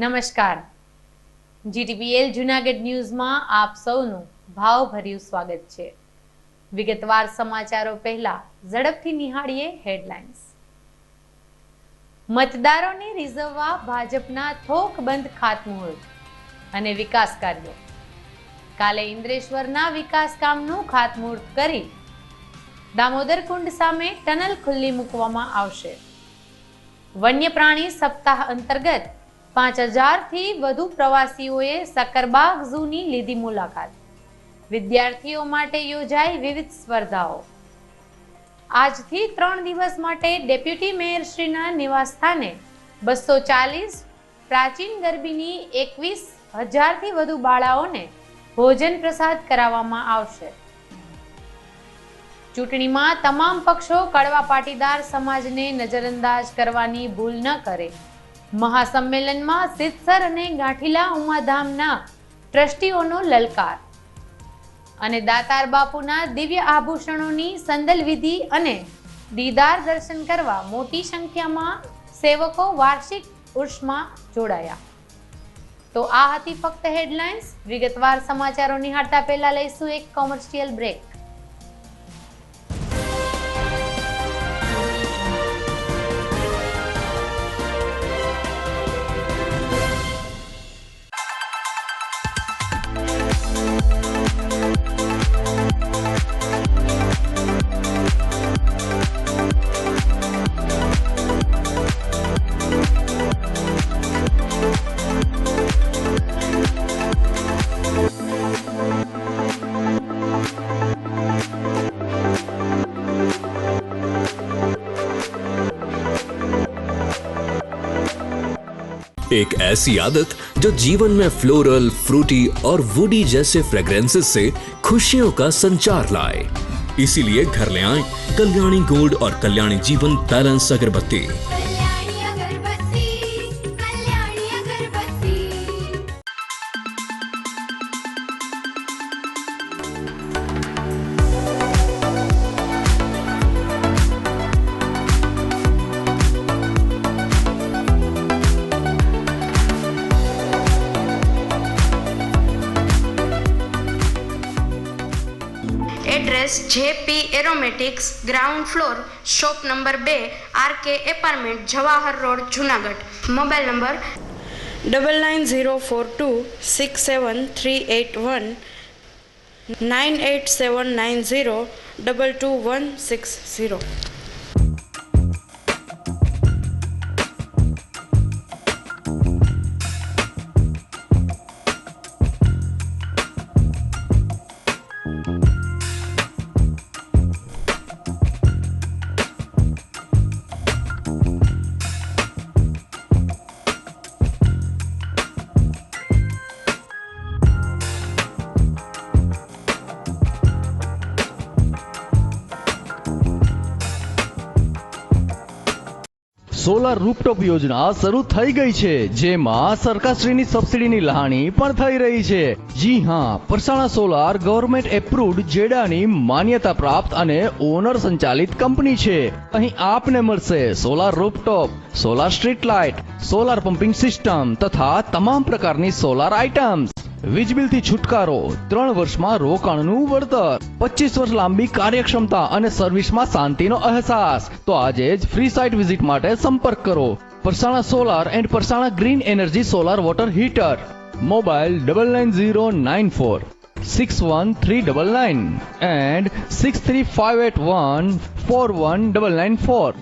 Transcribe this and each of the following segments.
નમસ્કાર. જીટીપીએલ જૂનાગઢ ન્યૂઝમાં આપ સૌનું ભાવભર્યું સ્વાગત છે. વિગતવાર સમાચારો પહેલા ઝડપથી નિહાળીએ હેડલાઇન્સ. મતદારોને રીઝવવા ભાજપના થોકબંધ ખાતમુહૂર્ત અને વિકાસ કાર્યો. કાલે ઇન્દ્રેશ્વરના વિકાસ કામનું ખાતમુહૂર્ત કરી દામોદર કુંડ સામે ટનલ ખુલ્લી મૂકવામાં આવશે. વન્ય પ્રાણી સપ્તાહ અંતર્ગત 5000થી વધુ પ્રવાસીઓએ સક્કરબાગ ઝૂની લીધી મુલાકાત. વિદ્યાર્થીઓ માટે યોજાઈ વિવિધ સ્પર્ધાઓ. આજથી 3 દિવસ માટે ડેપ્યુટી મેયરશ્રીના નિવાસસ્થાને 240 પ્રાચીન ગરબીની 21,000થી વધુ બાળાઓને ભોજન પ્રસાદ કરાવવામાં આવશે. ચૂંટણીમાં તમામ પક્ષો કડવા પાટીદાર સમાજને નજરઅંદાજ કરવાની ભૂલ ન કરે. મહાસંમેલનમાં સિદ્ધસર અને ગાંઠીલા ઉમાધામના ટ્રસ્ટીઓનો લલકાર. અને દાતાર બાપુના દિવ્ય આભૂષણોની સંદલ વિધિ અને દીદાર દર્શન કરવા મોટી સંખ્યામાં સેવકો વાર્ષિક ઉર્ષમાં જોડાયા. તો આ હતી ફક્ત હેડલાઇન્સ. વિગતવાર સમાચારો નિહાળતા પહેલા લઈશું એક કોમર્શિયલ બ્રેક. एक ऐसी आदत जो जीवन में फ्लोरल, फ्रूटी और वुडी जैसे फ्रेग्रेंसेस से खुशियों का संचार लाए। इसीलिए घर ले आए कल्याणी गोल्ड और कल्याणी जीवन बैलेंस अगरबत्ती। Address JP aromatics, ground floor, shop number 2, RK apartment, Jawahar road, Junagadh. Mobile number 9904267381 9879022160. Solar rooftop યોજના શરૂ થઈ ગઈ છે, જેમાં સરકારશ્રીની સબસિડીની લહાણી પણ થઈ રહી છે. જી હા, પરસાણા સોલાર ગવર્મેન્ટ એપ્રુવ્ડ જેડાની માન્યતા પ્રાપ્ત અને ઓનર સંચાલિત કંપની છે. અહીં આપને મળશે solar rooftop, solar street light, solar pumping system તથા તમામ પ્રકારની સોલાર આઇટમ્સ. વીજ બિલથી છુટકારો, 3 વર્ષમાં રોકાણનું વળતર, 25 વર્ષ લાંબી કાર્યક્ષમતા અને સર્વિસમાં શાંતિનો અહેસાસ. તો આજે જ ફ્રી સાઇટ વિઝિટ માટે સંપર્ક કરો. Parsana solar and Parsana green energy solar water heater. Mobile 9909461399 and 6358141994.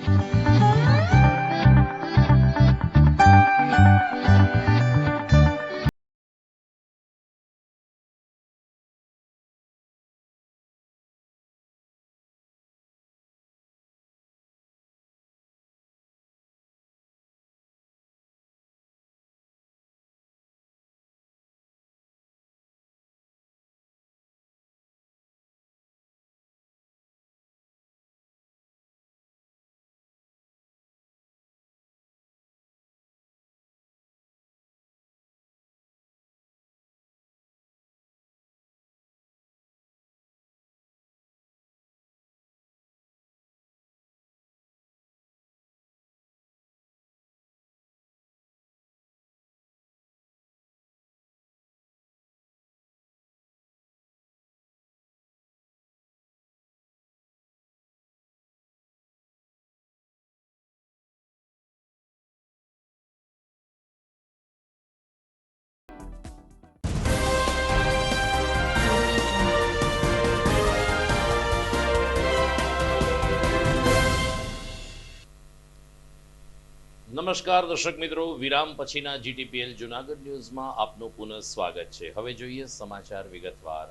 નમસ્કાર દર્શક મિત્રો, વિરામ પછીના જીટીપીએલ જુનાગઢ ન્યૂઝમાં આપનું પુનઃ સ્વાગત છે। હવે જોઈએ સમાચાર વિગતવાર।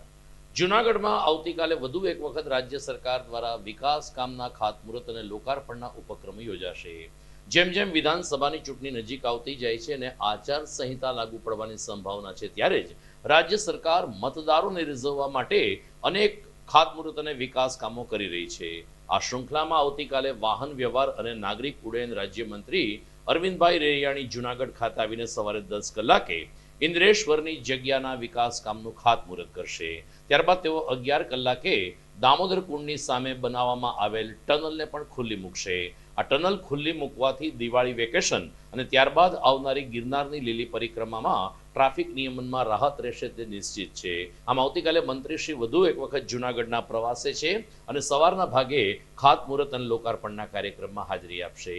જુનાગઢમાં આવતીકાલે વધુ એક વખત રાજ્ય સરકાર દ્વારા વિકાસ કામના ખાતમુહૂર્ત અને લોકાર્પણના ઉપક્રમ યોજાશે। જેમ જેમ વિધાનસભાની ચૂંટણી નજીક આવતી જાય છે અને આચાર સંહિતા લાગુ પડવાની સંભાવના છે, ત્યારે જ રાજ્ય સરકાર મતદારોને રીઝવવા માટે અનેક ખાતમુહૂર્ત અને વિકાસ કામો કરી રહી છે। આ શૃંખલામાં આવતીકાલે વાહન વ્યવહાર અને નાગરિક ઉડ્ડયન રાજ્યમંત્રી અરવિંદભાઈ રેયાણી જુનાગઢ ખાતે આવીને સવારે 10 કલાકે ઇન્દ્રેશ્વરની જગ્યાના વિકાસ કામનું ખાતમુહૂર્ત કરશે। ત્યારબાદ તેઓ 11 કલાકે દામોદર કુંડની સામે બનાવવામાં આવેલ ટનલને પણ ખુલ્લી મૂકશે। આ ટનલ ખુલ્લી મૂકવાથી દિવાળી વેકેશન અને ત્યારબાદ આવનારી ગિરનારની લીલી પરિક્રમામાં ટ્રાફિક નિયમનમાં રાહત રહેશે તે નિશ્ચિત છે। આમ આવતીકાલે મંત્રીશ્રી વધુ એક વખત જૂનાગઢના પ્રવાસે છે અને સવારના ભાગે ખાતમુહૂર્ત અને લોકાર્પણના કાર્યક્રમમાં હાજરી આપશે।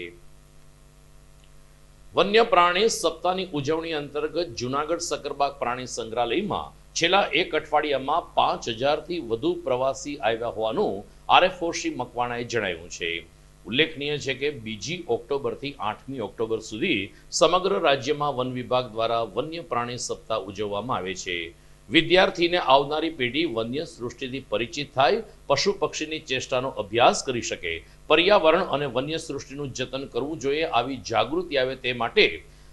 વન્ય પ્રાણી સપ્તાહની ઉજવણી અંતર્ગત જૂનાગઢ સકરબાગ પ્રાણી સંગ્રહાલયમાં છેલ્લા એક અઠવાડિયામાં 5000થી વધુ પ્રવાસી આવ્યા હોવાનું આરએફઓ શ્રી મકવાણાએ જણાવ્યું છે। ઉલ્લેખનીય છે કે 2 ઓક્ટોબરથી 8મી ઓક્ટોબર સુધી સમગ્ર રાજ્યમાં વન વિભાગ દ્વારા વન્ય પ્રાણી સપ્તાહ ઉજવવામાં આવે છે। વિદ્યાર્થીને આવનારી પેઢી વન્ય સૃષ્ટિથી પરિચિત થાય, પશુ પક્ષીની ચેષ્ટાનો અભ્યાસ કરી શકે, પર્યાવરણ અને વન્ય સૃષ્ટિનું જતન કરવું જોઈએ, આવી જાગૃતિ આવે તે માટે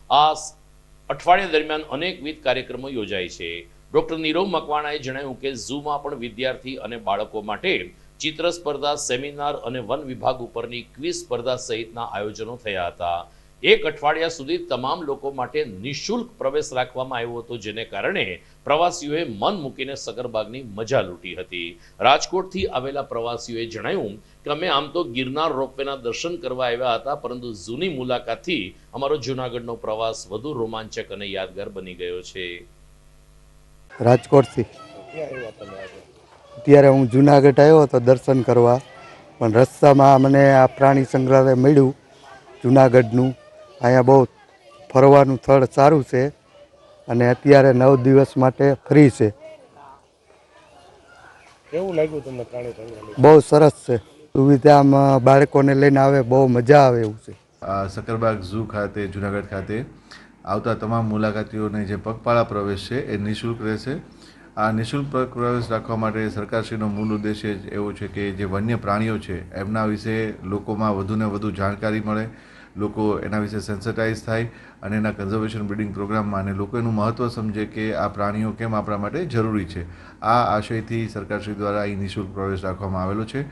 આ અઠવાડિયા દરમિયાન અનેકવિધ કાર્યક્રમો યોજાય છે। ડોક્ટર નીરવ મકવાણાએ જણાવ્યું કે ઝૂમાં પણ વિદ્યાર્થી અને બાળકો માટે ચિત્ર સ્પર્ધા, સેમિનાર અને વન વિભાગ ઉપરની ક્વિઝ સ્પર્ધા સહિતના આયોજનો થયા હતા। એક અઠવાડિયા સુધી તમામ લોકો માટે નિઃશુલ્ક પ્રવેશ રાખવામાં આવ્યો હતો, જેને કારણે પ્રવાસીઓએ મન મૂકીને સકરબાગની મજા લૂંટી હતી। રાજકોટથી આવેલા પ્રવાસીઓએ જણાવ્યું કે અમે આમ તો ગિરનાર રોપવેના દર્શન કરવા આવ્યા હતા, પરંતુ ઝૂની મુલાકાતથી અમારો જૂનાગઢનો પ્રવાસ વધુ રોમાંચક અને યાદગાર બની ગયો છે। રાજકોટથી અત્યારે હું જુનાગઢ આવ્યો હતો દર્શન કરવા, પણ રસ્તામાં મને આ પ્રાણી સંગ્રહાલય મળ્યું જુનાગઢનું। અહીંયા બહુ ફરવાનું સ્થળ સારું છે અને અત્યારે 9 દિવસ માટે ફ્રી છે। કેવું લાગ્યું તમને પ્રાણી સંગ્રહાલય? બહુ સરસ છે, સુવિધામાં બાળકોને લઈને આવે બહુ મજા આવે એવું છે। સકરબાગ ઝૂ ખાતે જુનાગઢ ખાતે આવતા તમામ મુલાકાતીઓને જે પગપાળા પ્રવેશ છે એ નિઃશુલ્ક રહેશે। આ નિઃશુલ્ક પ્રવેશ રાખવા માટે સરકારશ્રીનો મૂળ ઉદ્દેશ્ય જ એવો છે કે જે વન્ય પ્રાણીઓ છે એમના વિશે લોકોમાં વધુને વધુ જાણકારી મળે, લોકો એના વિશે સેન્સિટાઇઝ થાય અને એના કન્ઝર્વેશન બ્રીડિંગ પ્રોગ્રામમાં અને લોકો એનું મહત્ત્વ સમજે કે આ પ્રાણીઓ કેમ આપણા માટે જરૂરી છે। આ આશયથી સરકારશ્રી દ્વારા અહીં નિઃશુલ્ક પ્રવેશ રાખવામાં આવેલો છે।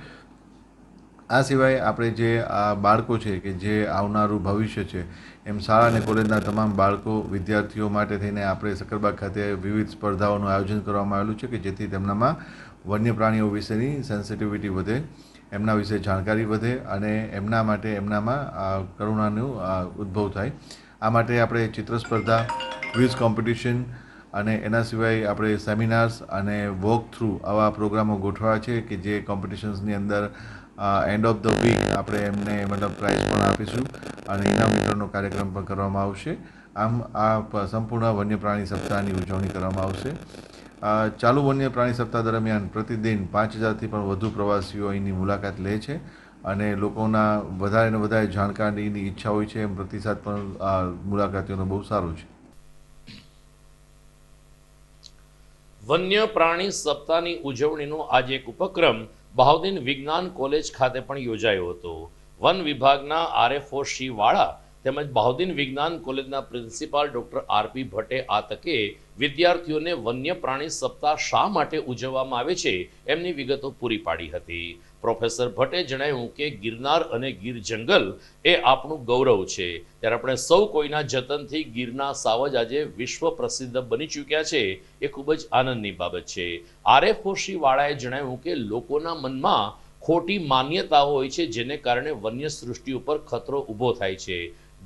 આ સિવાય આપણે જે આ બાળકો છે કે જે આવનારું ભવિષ્ય છે, એમ શાળા અને કોલેજના તમામ બાળકો વિદ્યાર્થીઓ માટે થઈને આપણે સકરબાગ ખાતે વિવિધ સ્પર્ધાઓનું આયોજન કરવામાં આવેલું છે કે જેથી તેમનામાં વન્ય પ્રાણીઓ વિશેની સેન્સિટિવિટી વધે, એમના વિશે જાણકારી વધે અને એમના માટે એમનામાં કરુણાનું ઉદ્ભવ થાય। આ માટે આપણે ચિત્ર સ્પર્ધા, ક્વિઝ કોમ્પિટિશન અને એના સિવાય આપણે સેમિનાર્સ અને વોક થ્રુ આવા પ્રોગ્રામો ગોઠવ્યા છે કે જે કોમ્પિટિશન્સની અંદર એન્ડ ઓફ ધ વીક આપણે એમને મતલબ પ્રાઇઝ પણ આપીશું અને ઇનામ વિતરણનો કાર્યક્રમ પણ કરવામાં આવશે। આમ આ સંપૂર્ણ વન્ય પ્રાણી સપ્તાહની ઉજવણી કરવામાં આવશે। ચાલુ વન્ય પ્રાણી સપ્તાહ દરમિયાન પ્રતિદિન 5000થી પણ વધુ પ્રવાસીઓ અહીંની મુલાકાત લે છે અને લોકોના વધારે ને વધારે જાણકારીની ઈચ્છા હોય છે, એમ પ્રતિસાદ પણ મુલાકાતીઓનો બહુ સારો છે। વન્ય પ્રાણી સપ્તાહની ઉજવણીનો આજે એક ઉપક્રમ બહાઉદ્દીન વિજ્ઞાન કોલેજ ખાતે પણ યોજાયો હતો। વન વિભાગના આરએફઓ શ્રી વાળા તેમજ બહાઉદ્દીન વિજ્ઞાન કોલેજના પ્રિન્સિપાલ ડોક્ટર આરપી ભટ્ટે આ તકે વિદ્યાર્થીઓને વન્ય પ્રાણી સપ્તાહ શા માટે ઉજવવામાં આવે છે એમની વિગતો પૂરી પાડી હતી। પ્રોફેસર ભટ્ટે જણાવ્યું કે ગિરનાર અને ગીર જંગલ એ આપણું ગૌરવ છે, ત્યારે આપણે સૌ કોઈના જતનથી ગીરના સાવજ આજે વિશ્વ પ્રસિદ્ધ બની ચૂક્યા છે, એ ખૂબ જ આનંદની બાબત છે। આરએફઓ શ્રી વાળાએ જણાવ્યું કે લોકોના મનમાં ખોટી માન્યતાઓ હોય છે, જેને કારણે વન્ય સૃષ્ટિ ઉપર ખતરો ઊભો થાય છે।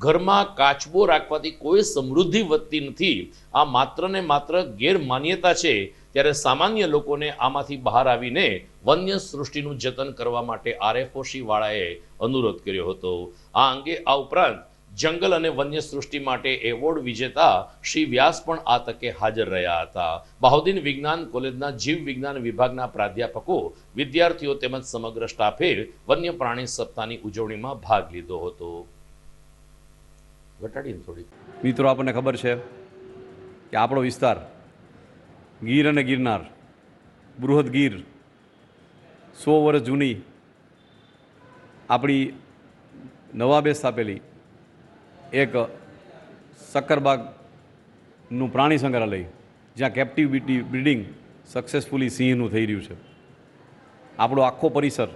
ઘરમાં કાચબો રાખવાથી કોઈ સમૃદ્ધિ વધતી નથી, આ માત્ર ને માત્ર ગેરમાન્યતા છે। ત્યારે સામાન્ય લોકોને આમાંથી બહાર આવીને વન્ય સૃષ્ટિનું જતન કરવા માટે આરએફઓ શ્રી વાળાએ અનુરોધ કર્યો હતો। આ અંગે આ ઉપરાંત જંગલ અને વન્ય સૃષ્ટિ માટે એવોર્ડ વિજેતા શ્રી વ્યાસ પણ આ તકે હાજર રહ્યા હતા। બહાઉદ્દીન વિજ્ઞાન કોલેજના જીવ વિજ્ઞાન વિભાગના પ્રાધ્યાપકો, વિદ્યાર્થીઓ તેમજ સમગ્ર સ્ટાફે વન્ય પ્રાણી સપ્તાહની ઉજવણીમાં ભાગ લીધો હતો। ઘટાડીને થોડી. મિત્રો, આપણને ખબર છે કે આપણો વિસ્તાર ગીર અને ગિરનાર, બૃહદ ગીર, 100 વર્ષ જૂની આપણી નવાબે સ્થાપેલી એક સક્કરબાગનું પ્રાણી સંગ્રહાલય, જ્યાં કેપ્ટિવિટી બ્રીડિંગ સક્સેસફુલી સિંહનું થઈ રહ્યું છે. આપણો આખો પરિસર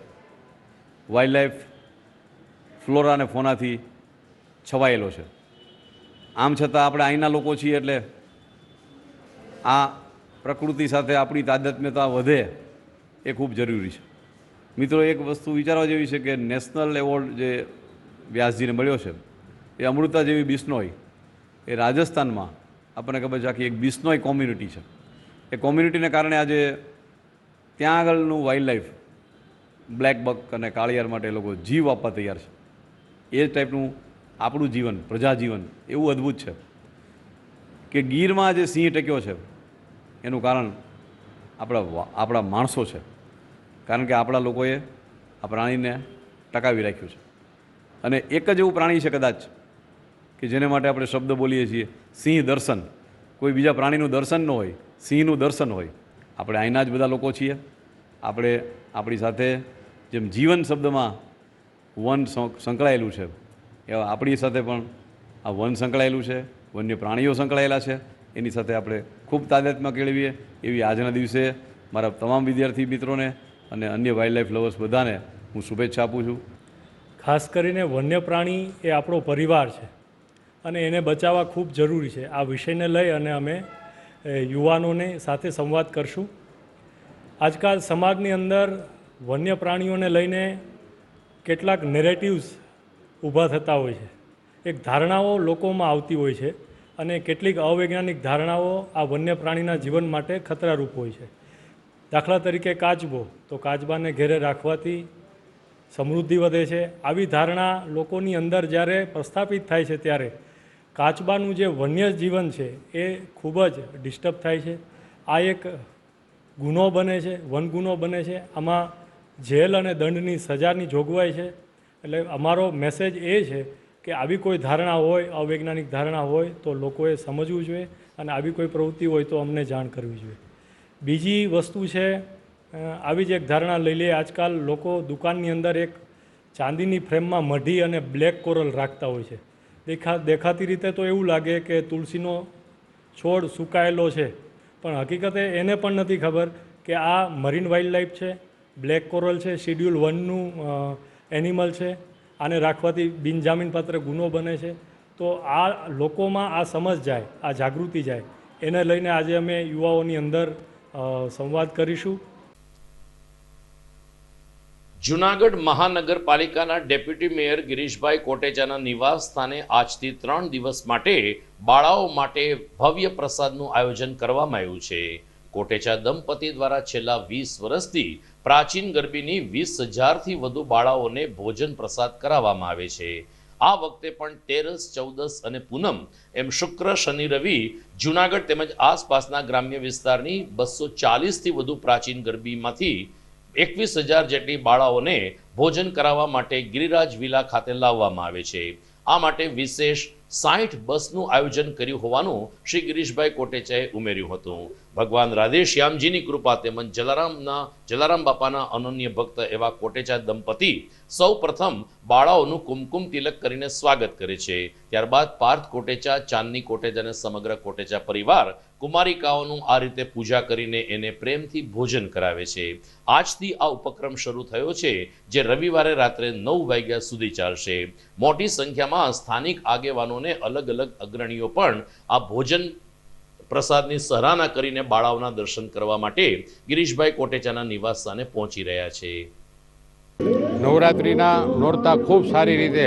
વાઇલ્ડલાઇફ, ફ્લોરા અને ફોનાથી છવાયેલો છે. આમ છતાં આપણે અહીંના લોકો છીએ એટલે આ પ્રકૃતિ સાથે આપણી તાદાત્મ્યતા વધે એ ખૂબ જરૂરી છે. મિત્રો, એક વસ્તુ વિચારવા જેવી છે કે નેશનલ એવોર્ડ જે વ્યાસજીને મળ્યો છે એ અમૃતા જેવી બિશ્નોઈ, એ રાજસ્થાનમાં આપણને ખબર છે આખી એક બિશ્નોઈ કોમ્યુનિટી છે. એ કોમ્યુનિટીને કારણે આજે ત્યાં આગળનું વાઇલ્ડલાઇફ, બ્લેક બક અને કાળિયાર માટે એ લોકો જીવ આપવા તૈયાર છે. એ ટાઈપનું આપણું જીવન, પ્રજાજીવન એવું અદ્ભુત છે કે ગીરમાં જે સિંહ ટક્યો છે એનું કારણ આપણા માણસો છે. કારણ કે આપણા લોકોએ આ પ્રાણીને ટકાવી રાખ્યું છે. અને એક જ એવું પ્રાણી છે કદાચ કે જેને માટે આપણે શબ્દ બોલીએ છીએ સિંહ દર્શન. કોઈ બીજા પ્રાણીનું દર્શન ન હોય, સિંહનું દર્શન હોય. આપણે અહીંના જ બધા લોકો છીએ. આપણે આપણી સાથે જેમ જીવન શબ્દમાં વન સંકળાયેલું છે, એવા આપણી સાથે પણ આ વન સંકળાયેલું છે, વન્ય પ્રાણીઓ સંકળાયેલા છે. એની સાથે આપણે ખૂબ તાદાત્મ્ય કેળવીએ એવી આજના દિવસે મારા તમામ વિદ્યાર્થી મિત્રોને અને અન્ય વાઇલ્ડલાઇફ લવર્સ બધાને હું શુભેચ્છા આપું છું. ખાસ કરીને વન્ય પ્રાણી એ આપણો પરિવાર છે અને એને બચાવવા ખૂબ જરૂરી છે. આ વિષયને લઈ અને અમે યુવાનોને સાથે સંવાદ કરશું. આજકાલ સમાજની અંદર વન્ય પ્રાણીઓને લઈને કેટલાક નેરેટિવ્સ ઊભા થતા હોય છે. એક ધારણાઓ લોકોમાં આવતી હોય છે અને કેટલીક અવૈજ્ઞાનિક ધારણાઓ આ વન્ય પ્રાણીના જીવન માટે ખતરારૂપ હોય છે. દાખલા તરીકે કાચબો, તો કાચબાને ઘેરે રાખવાથી સમૃદ્ધિ વધે છે. આવી ધારણા લોકોની અંદર જ્યારે પ્રસ્થાપિત થાય છે ત્યારે કાચબાનું જે વન્ય જીવન છે એ ખૂબ જ ડિસ્ટર્બ થાય છે. આ એક ગુનો બને છે, વનગુનો બને છે. આમાં જેલ અને દંડની સજાની જોગવાઈ છે. એટલે અમારો મેસેજ એ છે કે આવી કોઈ ધારણા હોય, અવૈજ્ઞાનિક ધારણા હોય તો લોકોએ સમજવું જોઈએ અને આવી કોઈ પ્રવૃત્તિ હોય તો અમને જાણ કરવી જોઈએ. બીજી વસ્તુ છે, આવી જ એક ધારણા લઈ લઈએ. આજકાલ લોકો દુકાનની અંદર એક ચાંદીની ફ્રેમમાં મઢી અને બ્લેક કોરલ રાખતા હોય છે. દેખાતી રીતે તો એવું લાગે કે તુલસીનો છોડ સુકાયેલો છે, પણ હકીકતે એને પણ નથી ખબર કે આ મરીન વાઇલ્ડલાઇફ છે, બ્લેક કોરલ છે, શિડ્યુલ 1નું એનિમલ છે. આને રાખવાથી બિનજામીનપાત્ર ગુનો બને છે. તો આ લોકોમાં આ સમજ જાય, આ જાગૃતિ જાય, એને લઈને આજે અમે યુવાઓની અંદર સંવાદ કરીશું. જૂનાગઢ મહાનગરપાલિકાના ડેપ્યુટી મેયર ગિરીશભાઈ કોટેચાના નિવાસ સ્થાને આજથી 3 દિવસ માટે બાળાઓ માટે ભવ્ય પ્રસાદનું આયોજન કરવામાં આવ્યું છે. કોટેચા દંપતી દ્વારા છેલ્લા 20 વર્ષથી પ્રાચીન ગરબીની 20,000થી વધુ બાળાઓને ભોજન પ્રસાદ કરાવવામાં આવે છે. આ વખતે પણ 13, 14 અને પૂનમ એમ શુક્ર, શનિ, રવિ જૂનાગઢ તેમજ આસપાસના ગ્રામ્ય વિસ્તારની 240થી વધુ પ્રાચીન ગરબીમાંથી 21,000 જેટલી બાળાઓને ભોજન કરાવવા માટે ગિરિરાજ વિલા ખાતે લાવવામાં આવે છે. આ માટે વિશેષ 60 બસનું આયોજન કર્યું હોવાનું શ્રી ગિરીશભાઈ કોટેચાએ ઉમેર્યું હતું. ભગવાન રાધેશ્યામજીની કૃપા તેમજ જલારામ બાપાના અનન્ય ભક્ત એવા કોટેચા દંપતી સૌ પ્રથમ બાળાઓનું કુમકુમ તિલક કરીને સ્વાગત કરે છે. ત્યારબાદ પાર્થ કોટેચા, ચાંદની કોટેચા અને સમગ્ર કોટેચા પરિવાર કુમારિકાઓનું આ રીતે પૂજા કરીને એને પ્રેમથી ભોજન કરાવે છે. આજથી આ ઉપક્રમ શરૂ થયો છે, જે રવિવારે રાત્રે 9 વાગ્યા સુધી ચાલશે. મોટી સંખ્યામાં સ્થાનિક આગેવાનોને અલગ અલગ અગ્રણીઓ પણ આ ભોજન પ્રસાદની સરાહના કરીને બાળાઓના દર્શન કરવા માટે ગિરીશભાઈ કોટેચાના નિવાસ સ્થાને પહોંચી રહ્યા છે. નવરાત્રિના નોરતા ખૂબ સારી રીતે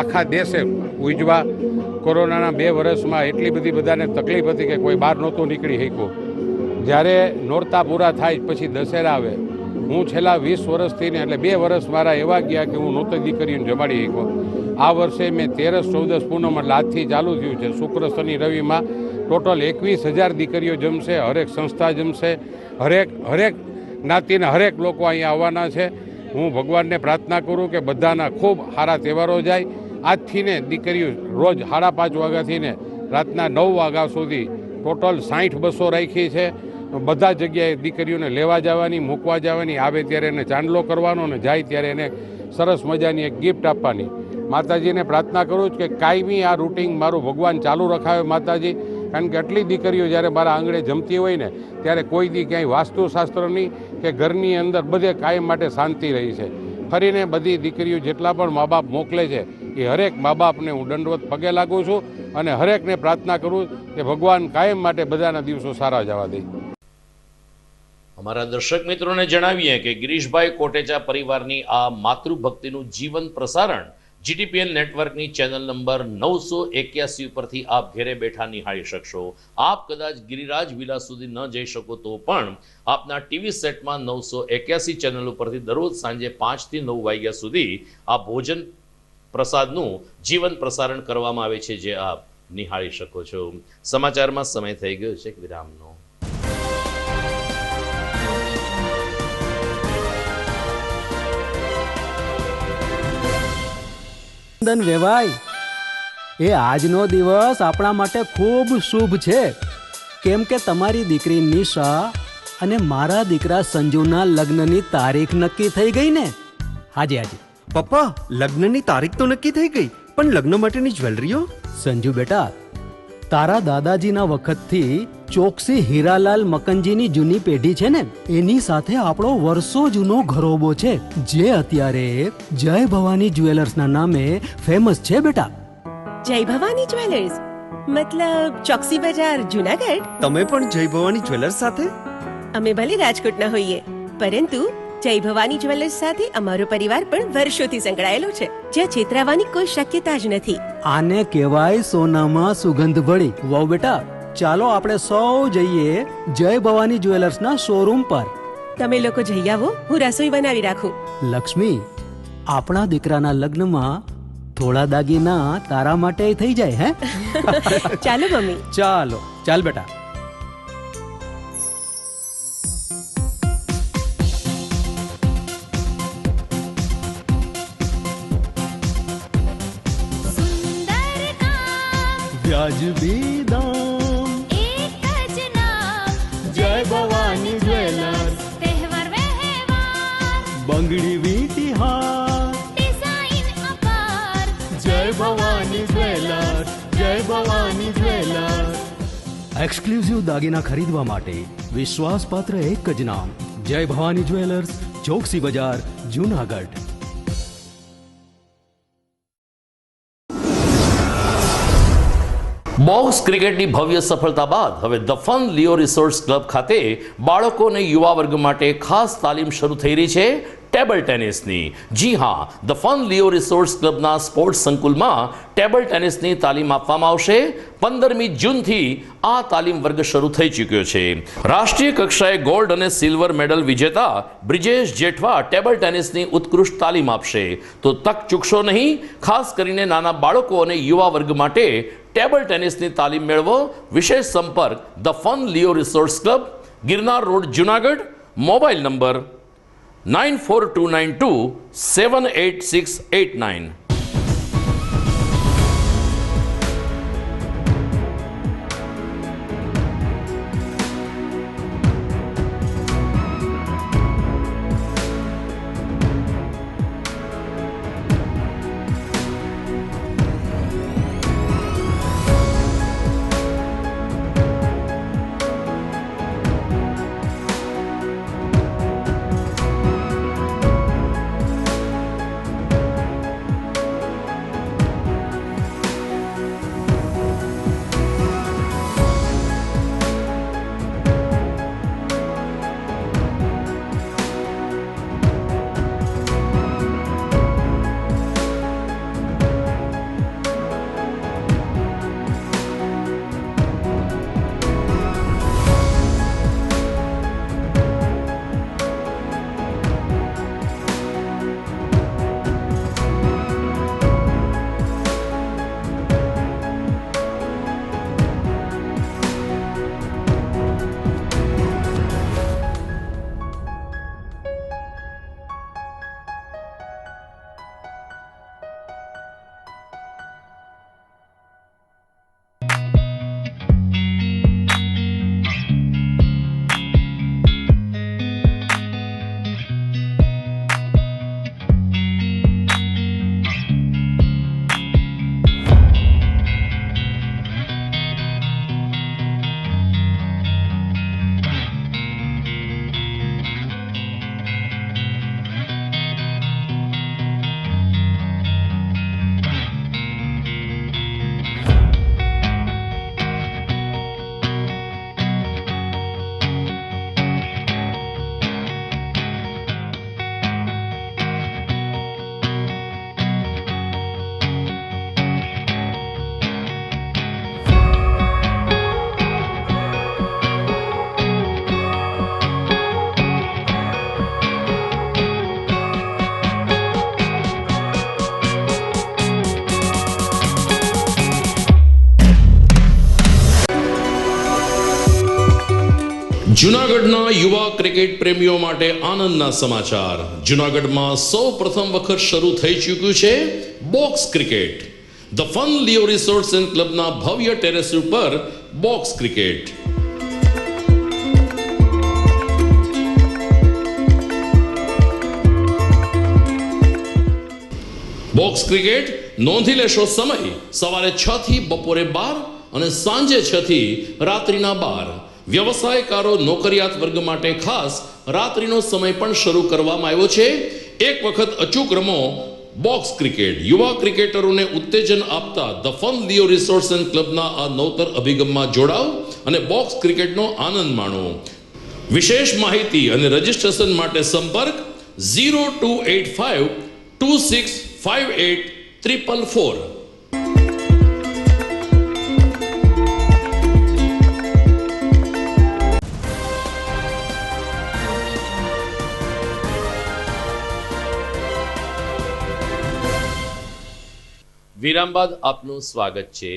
આખા દેશે ઉજવા. કોરોનાના 2 વર્ષમાં એટલી બધી બધાને તકલીફ હતી કે કોઈ બહાર નહોતું નીકળી શક્યું. જ્યારે નોરતા પૂરા થાય પછી દશેરા આવે, હું છેલ્લા 20 વર્ષથી ને એટલે 2 વર્ષ મારા એવા ગયા કે હું નહોતી દીકરીઓને જમાડી શક્યો. આ વર્ષે મેં 13, 14 પૂનમ એટલે આજથી ચાલુ થયું છે. શુક્ર, શનિ, રવિમાં ટોટલ 21,000 દીકરીઓ જમશે. હરેક સંસ્થા જમશે. હરેક જ્ઞાતિના હરેક લોકો અહીંયા આવવાના છે. હું ભગવાનને પ્રાર્થના કરું કે બધાના ખૂબ સારા તહેવારો જાય આજથી ને દીકરીઓ રોજ 5:30 વાગ્યાથી ને રાતના 9 વાગ્યા સુધી ટોટલ 60 બસો રાખી છે. બધા જગ્યાએ દીકરીઓને લેવા જવાની, મૂકવા જવાની, આવે ત્યારે એને ચાંદલો કરવાનો ને જાય ત્યારે એને સરસ મજાની એક ગિફ્ટ આપવાની. માતાજીને પ્રાર્થના કરું છું કે કાયમી આ રૂટિન મારું ભગવાન ચાલુ રખાવે માતાજી, કારણ કે આટલી દીકરીઓ જ્યારે મારા આંગણે જમતી હોય ને ત્યારે કોઈ દી ક્યાંય વાસ્તુશાસ્ત્રની કે ઘરની અંદર બધે કાયમ માટે શાંતિ રહી છે. ફરીને બધી દીકરીઓ જેટલા પણ મા બાપ મોકલે છે એ હરેક મા બાપને હું દંડવત પગે લાગું છું અને હરેકને પ્રાર્થના કરું કે ભગવાન કાયમ માટે બધાના દિવસો સારા જવા દે. અમારા દર્શક મિત્રોને જણાવીએ કે ગિરીશભાઈ કોટેચા પરિવારની આ માતૃભક્તિનું જીવન પ્રસારણ GTPL નેટવર્કની ચેનલ નંબર 981 પરથી આપ ઘેરે બેઠા નિહાળી શકશો. આપ કદાચ ગિરિરાજ વિલાસ સુધી ન જઈ શકો તો પણ આપના ટીવી સેટમાં 981 ચેનલ ઉપરથી દરરોજ સાંજે 5 થી 9 વાગ્યા સુધી આ ભોજન પ્રસાદનું જીવન પ્રસારણ કરવામાં આવે છે, જે આપ નિહાળી શકો છો. સમાચારમાં સમય થઈ ગયો છે વિરામનો. વેવાય એ આજનો દિવસ આપણા માટે ખૂબ શુભ છે, કેમ કે તમારી દીકરી નિશા અને મારા દીકરા સંજુના લગ્નની તારીખ નક્કી થઈ ગઈ ને. હાજી હાજી પપ્પા, લગ્નની તારીખ તો નક્કી થઈ ગઈ, પણ લગ્ન માટેની જ્વેલરીઓ? સંજુ બેટા, તારા દાદાજીના વખતથી ચોકસી હીરાલાલ મકનજીની જૂની પેઢી છે ને, એની સાથે આપણો વર્ષો જૂનો ઘરોબો છે, જે અત્યારે જય ભવાની જ્વેલર્સના નામે ફેમસ છે બેટા. જય ભવાની જ્વેલર્સ મતલબ ચોકસી બજાર જુનાગઢ? તમે પણ જય ભવાની જ્વેલર્સ સાથે? અમે ભલે રાજકોટના હોઈએ, પરંતુ જય ભવાની જ્વેલર્સ સાથે અમારો પરિવાર પણ વર્ષોથી સંકળાયેલો છે, જ્યાં છેતરાવાની કોઈ શક્યતા જ નથી. આને કહેવાય સોનામાં સુગંધ ભળી. વાવ બેટા, ચાલો આપણે સૌ જઈએ જય ભવાની જ્વેલર્સના શોરૂમ પર. તમે લોકો જઈ આવો, હું રસોઈ બનાવી રાખું. લક્ષ્મી, આપણા દીકરાના લગ્નમાં થોડા દાગીના તારા માટે થઈ જાય. હે ચાલો મમ્મી. ચાલો ચાલ બેટા. વ્યાજબી દામ, એક જ નામ, જય ભવાની જ્વેલર્સ. તહેવાર વ્યવહાર, બંગડી વીંટી હાર, ડિઝાઇન અપાર, જય ભવાની જ્વેલર્સ, જય ભવાની જ્વેલર્સ. એક્સક્લુઝિવ દાગીના ખરીદવા માટે વિશ્વાસપાત્ર એક જ નામ, જય ભવાની જ્વેલર્સ, ચોકસી બજાર, જુનાગઢ. બોક્સ ક્રિકેટની ભવ્ય સફળતા બાદ હવે the fun Leo resorts club ખાતે બાળકો અને યુવા વર્ગ માટે ખાસ તાલીમ શરૂ થઈ રહી છે ટેબલ ટેનિસની. જી હા, ધ ફન લિયો રિસોર્ટ્સ ક્લબના સ્પોર્ટ્સ સંકુલમાં ટેબલ ટેનિસની તાલીમ આપવામાં આવશે. 15મી જૂનથી આ તાલીમ વર્ગ શરૂ થઈ ચૂક્યો છે. રાષ્ટ્રીય કક્ષાએ ગોલ્ડ અને સિલ્વર મેડલ વિજેતા બ્રિજેશ જેઠવા ટેબલ ટેનિસની ઉત્કૃષ્ટ તાલીમ આપશે. તો તક ચૂકશો નહીં. ખાસ કરીને નાના બાળકો અને યુવા વર્ગ માટે ટેબલ ટેનિસની તાલીમ મેળવો. વિશેષ સંપર્ક the fun Leo resorts club, Girnar road, Junagadh. Mobile number 9429278689. જૂનાગઢના યુવા ક્રિકેટ પ્રેમીઓ માટે આનંદના સમાચાર. જૂનાગઢમાં સૌ પ્રથમ વખત શરૂ થઈ ચૂક્યું છે box cricket. The fun Leo resorts and ક્લબના ભવ્ય ટેરેસ ઉપર બોક્સ ક્રિકેટ. બોક્સ ક્રિકેટ નોંધી લેશો સમય સવારે 6 થી બપોરે 12 અને સાંજે 6 થી રાત્રિના 12. વ્યવસાયકારો નોકરિયાત વર્ગ માટે ખાસ રાત્રિનો સમય પણ શરૂ કરવામાં આવ્યો છે. એક વખત અચૂક રમો બોક્સ ક્રિકેટ. યુવા ક્રિકેટરોને ઉત્તેજન આપતા the fun Leo resorts and ક્લબના આ નવતર અભિગમમાં જોડાઓ અને બોક્સ ક્રિકેટનો આનંદ માણો. વિશેષ માહિતી અને રજીસ્ટ્રેશન માટે સંપર્ક 0285 2658 વિરામ બાદ આપનું સ્વાગત છે.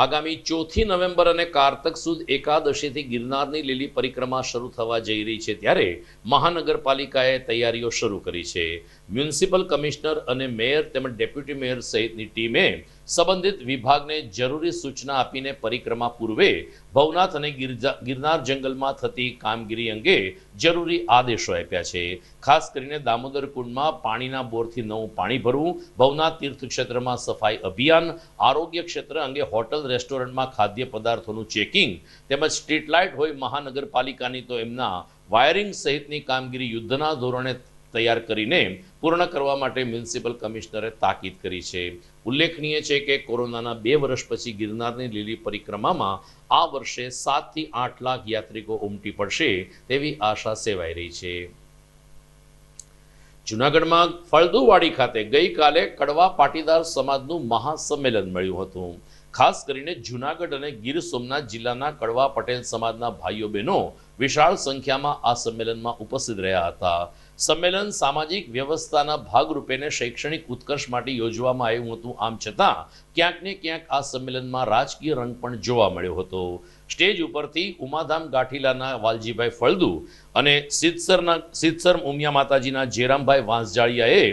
આગામી 4 નવેમ્બર અને કારતક સુદ એકાદશીથી ગિરનારની લીલી પરિક્રમા શરૂ થવા જઈ રહી છે, ત્યારે મહાનગરપાલિકાએ તૈયારીઓ શરૂ કરી છે. મ્યુનિસિપલ કમિશનર અને મેયર તેમજ ડેપ્યુટી મેયર સહિતની ટીમે સંબંધિત વિભાગને જરૂરી સૂચના આપીને પરિક્રમા પૂર્વે ભવનાથ અને ગિરનાર જંગલમાં થતી કામગીરી અંગે જરૂરી આદેશો આપ્યા છે. ખાસ કરીને દામોદર કુંડમાં પાણીના બોરથી નવું પાણી ભરવું, ભવનાથ તીર્થક્ષેત્રમાં સફાઈ અભિયાન, આરોગ્ય ક્ષેત્ર અંગે હોટલ રેસ્ટોરન્ટમાં ખાદ્ય પદાર્થોનું ચેકિંગ તેમજ સ્ટ્રીટ લાઇટ હોય મહાનગરપાલિકાની તો એમના વાયરિંગ સહિતની કામગીરી યુદ્ધના ધોરણે તૈયાર કરીને પૂર્ણ કરવા માટે મ્યુનિસિપલ કમિશનરે તાકીદ કરી છે. ઉલ્લેખનીય છે કે કોરોનાના 2 વર્ષ પછી ગિરનારની લીલી પરિક્રમામાં આ વર્ષે 7 થી 8 લાખ યાત્રિકો ઉમટી પડશે તેવી આશા સેવાઈ રહી છે. જૂનાગઢમાં ફળદુવાડી ખાતે ગઈકાલે કડવા પાટીદાર સમાજનું મહાસંમેલન મળ્યું હતું. ખાસ કરીને જૂનાગઢ અને ગીર સોમનાથ જિલ્લાના કડવા પટેલ સમાજના ભાઈઓ બહેનો વિશાળ સંખ્યામાં આ સંમેલનમાં ઉપસ્થિત રહ્યા હતા. સંમેલન સામાજિક વ્યવસ્થાના ભાગરૂપે શૈક્ષણિક ઉત્કર્ષ માટે યોજવામાં આવ્યું હતું. આમ છતાં ક્યાંક ને ક્યાંક આ સંમેલનમાં રાજકીય રંગ પણ જોવા મળ્યો હતો. સ્ટેજ ઉપરથી ઉમાધામ ગાંઠીલાના વાલજીભાઈ ફળદુ અને સિદ્ધસર ઉમિયા માતાજીના જેરામભાઈ વાંસજાળિયાએ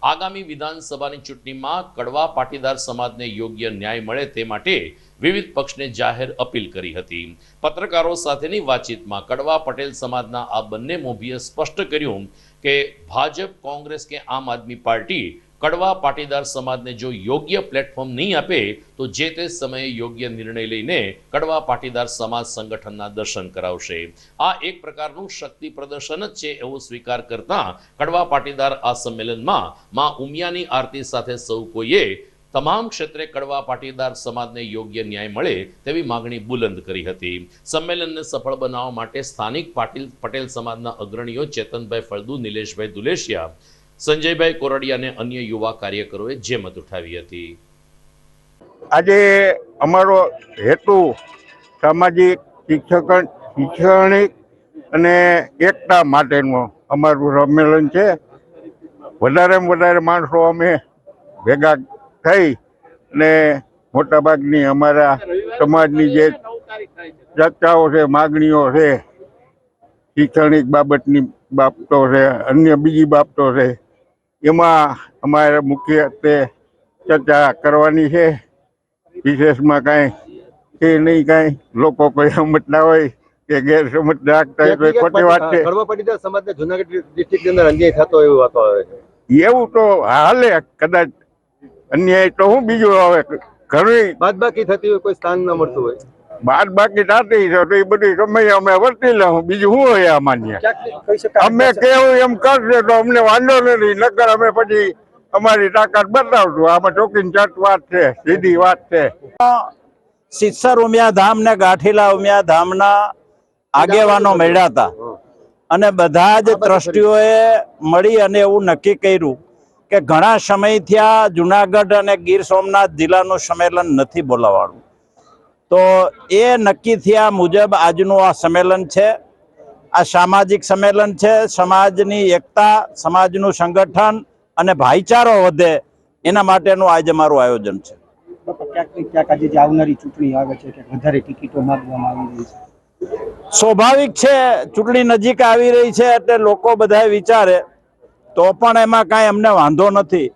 આગામી વિધાનસભાની ચૂંટણીમાં કડવા પાટીદાર સમાજને યોગ્ય ન્યાય મળે તે માટે વિવિધ પક્ષને જાહેર અપીલ કરી હતી. પત્રકારો સાથેની વાતચીતમાં કડવા પટેલ સમાજના આ બંને મોભીએ સ્પષ્ટ કર્યું કે ભાજપ, કોંગ્રેસ કે આમ આદમી પાર્ટી કડવા પાટીદાર સમાજને જો યોગ્ય પ્લેટફોર્મ નહીં આપે તો જે તે સમયે યોગ્ય નિર્ણય લઈને કડવા પાટીદાર સમાજ સંગઠનના દર્શન કરાવશે. આ એક પ્રકારનું શક્તિ પ્રદર્શન જ છે એવો સ્વીકાર કરતા કડવા પાટીદાર આ સંમેલનમાં માં ઉમિયાની આરતી સાથે સૌ કોઈએ તમામ ક્ષેત્રે કડવા પાટીદાર સમાજને યોગ્ય ન્યાય મળે તેવી માગણી બુલંદ કરી હતી. સંમેલનને સફળ બનાવવા માટે સ્થાનિક પટેલ સમાજના અગ્રણીઓ ચેતનભાઈ ફળદુ, નિલેશભાઈ દુલેશિયા, સંજયભાઈ કોરડિયા અને અન્ય યુવા કાર્યકરોએ જેમત ઉઠાવી હતી. આજે અમારો હેતુ સામાજિક, શૈક્ષણિક અને એકતા માટેનું અમારું સંમેલન છે. વધારેમાં વધારે માણસો અમે ભેગા થઈ અને મોટાભાગની અમારા સમાજની જે ચર્ચાઓ છે, માગણીઓ છે, શૈક્ષણિક બાબતો છે, અન્ય બીજી બાબતો છે, એમાં અમારે મુખ્યત્વે ચર્ચા કરવાની છે. વિશેષમાં કાંઈ છે નહીં, કાંઈ લોકો કોઈ સમજતા હોય કે ગેરસમજ રાખતા હોય તો ખોટી વાત છે. કડવા પાટીદાર સમાજને જૂનાગઢ ડિસ્ટ્રિક્ટની અંદર અન્યાય થતો એવી વાતો આવે છે. એવું તો હાલે, કદાચ અન્યાય તો હું બીજું આવે ઘણી બાદબાકી થતી હોય, કોઈ સ્થાન ન મળતું હોય, બાદબાકી થતી છે તો એ બધી સમય અમે વર્તી લઉં. બીજું શું હોય અમાન્ય? અમે કેવું એમ કરશે તો અમને વાંધો નથી, નકર અમે પછી અમારી તાકાત બતાવશું. આમાં ચોકીન ચાટ વાત છે, સીધી વાત છે. સિદ્ધસર ઉમિયા ધામ ને ગાંઠીલા ઉમિયા ધામના આગેવાનો મળ્યા હતા અને બધા જ ટ્રસ્ટીઓએ મળી અને એવું નક્કી કર્યું કે ઘણા સમયથી આ જુનાગઢ અને ગીર સોમનાથ જિલ્લાનું સંમેલન નથી બોલાવવાનું. તો એ નક્કી થયા મુજબ આજનું આ સંમેલન છે. આ સામાજિક સંમેલન છે. સમાજની એકતા, સમાજનું સંગઠન અને ભાઈચારો વધે એના માટેનું આજે અમારું આયોજન છે. ક્યાંક ને ક્યાંક આજે જે આવનારી ચૂંટણી આવે છે કે વધારે ટિકિટો માંગવામાં આવી રહી છે, સ્વાભાવિક છે, ચૂંટણી નજીક આવી રહી છે એટલે લોકો બધા વિચારે તો પણ એમાં કાંઈ અમને વાંધો નથી.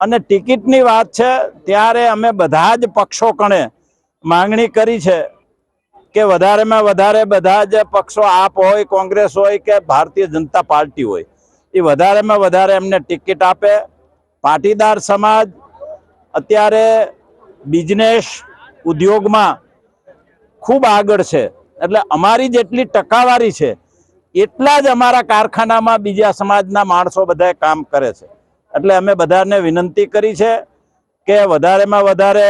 અને ટિકિટની વાત છે ત્યારે અમે બધા જ પક્ષો કણે માંગણી કરી છે કે વધારેમાં વધારે બધા જ પક્ષો, આપ હોય, કોંગ્રેસ હોય કે ભારતીય જનતા પાર્ટી હોય, એ વધારેમાં વધારે એમને ટિકિટ આપે. પાટીદાર સમાજ અત્યારે બિઝનેસ ઉદ્યોગમાં ખૂબ આગળ છે, એટલે અમારી જેટલી ટકાવારી છે એટલા જ અમારા કારખાનામાં બીજા સમાજના માણસો બધા કામ કરે છે. એટલે અમે બધાને વિનંતી કરી છે કે વધારેમાં વધારે